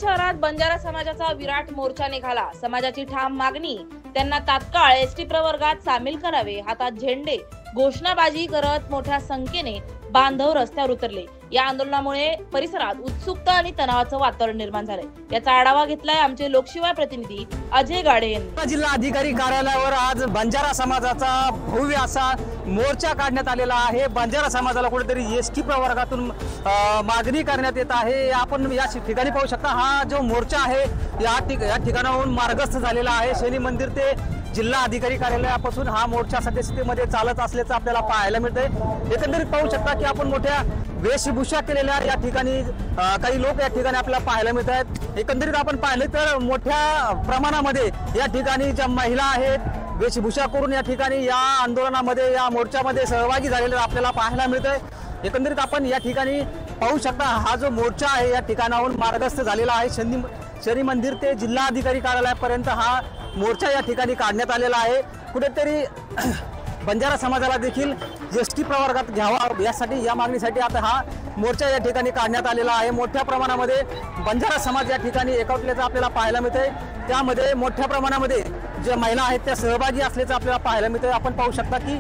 शहरात बंजारा समाजाचा विराट मोर्चा निघाला। समाजाची ठाम मागणी, त्यांना तात्काळ एसटी प्रवर्गात सामील करावे। हातात झेंडे, घोषणाबाजी करत मोठ्या संख्येने बांधव रस्त्यावर उतरले। या आंदोलनामुळे परिसरात उत्सुकता आणि तणावाचं वातावरण निर्माण झालंय। याचा आढावा घेतलाय आमचे लोकशिवाय प्रतिनिधी अजय गाडे यांनी। जिल्हा अधिकारी कार्यालयावर आज बंजारा समाजाचा भव्य असा मोर्चा काढण्यात आलेला आहे। बंजारा समाजाला कुठेतरी एसटी प्रवर्गातून मागणी करण्यात येत आहे। आपण या ठिकाणी पाहू शकता, हा जो मोर्चा आहे या ठिकाणाहून मार्गस्थ झालेला आहे। शनी मंदिर ते जिल्हा अधिकारी कार्यालयापासून हा मोर्चा सद्यस्थितीमध्ये चालत असल्याचं आपल्याला पाहायला मिळतंय। एकंदरीत पाहू शकता की आपण मोठ्या वेशभूषा केलेल्या या ठिकाणी काही लोक या ठिकाणी आपल्याला पाहायला मिळत आहेत। एकंदरीत आपण पाहिलं तर मोठ्या प्रमाणामध्ये या ठिकाणी ज्या महिला आहेत वेशभूषा करून या ठिकाणी या आंदोलनामध्ये, या मोर्चामध्ये सहभागी झालेले आपल्याला पाहायला मिळतंय। एकंदरीत आपण या ठिकाणी पाहू शकता, हा जो मोर्चा आहे या ठिकाणाहून मार्गस्थ झालेला आहे। शनी मंदिर ते जिल्हा अधिकारी कार्यालयापर्यंत हा मोर्चा या ठिकाणी काढण्यात आलेला आहे। कुठेतरी बंजारा समाजाला देखील एसटी प्रवर्गात घ्यावा यासाठी, या मागणीसाठी आता हा मोर्चा या ठिकाणी काढण्यात आलेला आहे। मोठ्या प्रमाणामध्ये बंजारा समाज या ठिकाणी एकवटल्याचं आपल्याला पाहायला मिळतंय। त्यामध्ये मोठ्या प्रमाणामध्ये ज्या महिला आहेत त्या सहभागी असल्याचं आपल्याला पाहायला मिळतंय। आपण पाहू शकता की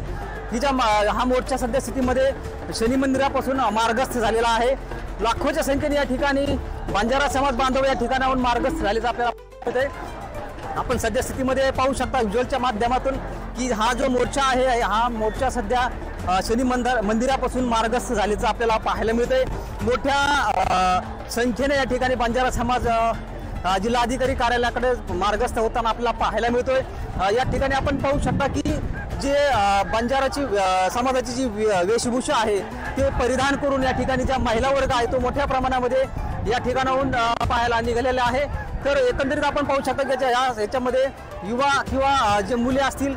हा मोर्चा सध्या स्थितीमध्ये शनी मंदिरापासून मार्गस्थ झालेला आहे। लाखोच्या संख्येने या ठिकाणी बंजारा समाज बांधव या ठिकाणाहून मार्गस्थ झाल्याचं आपल्याला मिळतंय। आपण सध्या स्थितीमध्ये पाहू शकता व्हिज्युअलच्या माध्यमातून की हा जो मोर्चा आहे, हा मोर्चा सध्या शनी मंदिरापासून मार्गस्थ झाल्याचं आपल्याला पाहायला मिळतंय। मोठ्या संख्येने या ठिकाणी बंजारा समाज जिल्हा अधिकारी कार्यालयाकडे मार्गस्थ होताना आपल्याला पाहायला मिळतोय। या ठिकाणी आपण पाहू शकता की जे बंजाराची समाजाची जी वेशभूषा आहे ते परिधान करून या ठिकाणी ज्या महिला वर्ग आहे तो मोठ्या प्रमाणामध्ये या ठिकाणाहून पाहायला निघालेला आहे। तर एकंदरीत आपण पाहू शकता की याच्यामध्ये युवा किंवा जे मुले असतील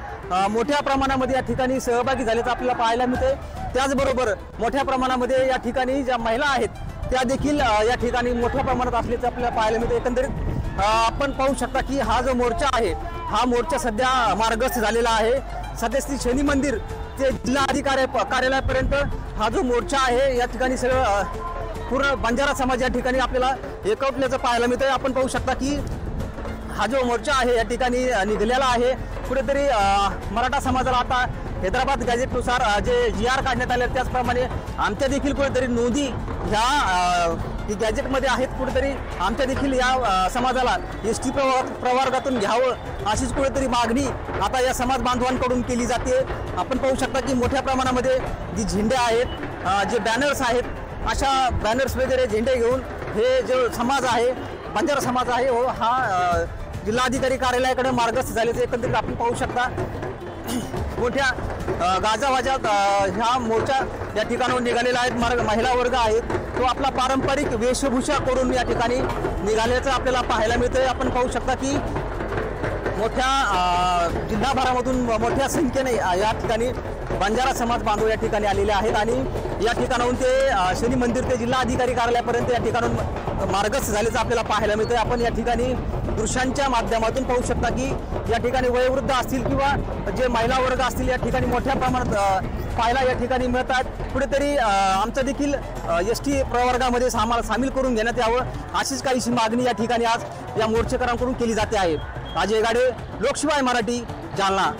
मोठ्या प्रमाणामध्ये या ठिकाणी सहभागी झाल्याचं आपल्याला पाहायला मिळते। त्याचबरोबर मोठ्या प्रमाणामध्ये या ठिकाणी ज्या महिला आहेत त्या देखील या ठिकाणी मोठ्या प्रमाणात असल्याचं आपल्याला पाहायला मिळते। एकंदरीत आपण पाहू शकता की हा जो मोर्चा आहे, हा मोर्चा सध्या मार्गस्थ झालेला आहे। सध्या शनी मंदिर ते जिल्हा अधिकारी कार्यालयापर्यंत हा जो मोर्चा आहे या ठिकाणी सगळं पूर्ण बंजारा समाज या ठिकाणी आपल्याला एकवटल्याचं पाहायला मिळतंय। आपण पाहू शकता की हा जो मोर्चा आहे या ठिकाणी निघालेला आहे। कुठेतरी मराठा समाजाला आता हैदराबाद गॅझेटनुसार जे GR काढण्यात आले त्याचप्रमाणे आमच्या देखील कुठेतरी नोंदी ह्या गॅझेटमध्ये आहेत। कुठेतरी आमच्या देखील या समाजाला एसटी प्रवर्गातून घ्यावं अशीच कुठेतरी मागणी आता या समाज बांधवांकडून केली जाते। आपण पाहू शकता की मोठ्या प्रमाणामध्ये जी झेंडे आहेत, जे बॅनर्स आहेत, अशा बॅनर्स वगैरे झेंडे घेऊन हे जो समाज आहे, बंजारा समाज आहे, हो हा जिल्हा अधिकारी कार्यालयाकडे मार्गस्थ झाल्याचं एकंदरीत आपण पाहू शकता। मोठ्या गाजावाजात ह्या मोर्चा या ठिकाणाहून निघालेला आहे। महिला वर्ग आहेत तो आपला पारंपरिक वेशभूषा करून या ठिकाणी निघाल्याचं आपल्याला पाहायला मिळतंय। आपण पाहू शकता की मोठ्या जिल्हाभरामधून मोठ्या संख्येने या ठिकाणी बंजारा समाज बांधव या ठिकाणी आलेले आहेत आणि या ठिकाणाहून ते शनी मंदिर ते जिल्हा अधिकारी कार्यालयापर्यंत या ठिकाणून मार्गस्थ झाल्याचं आपल्याला पाहायला मिळतंय। आपण या ठिकाणी दृश्यांच्या माध्यमातून पाहू शकता की या ठिकाणी वयोवृद्ध असतील किंवा जे महिला वर्ग असतील या ठिकाणी मोठ्या प्रमाणात पाहायला या ठिकाणी मिळतात। कुठेतरी आमचं देखील एसटी प्रवर्गामध्ये सामील करून घेण्यात यावं अशीच काहीशी मागणी या ठिकाणी आज या मोर्चेकरांकडून केली जाते आहे। अजय गाडे, लोकशिवाय मराठी, जालना।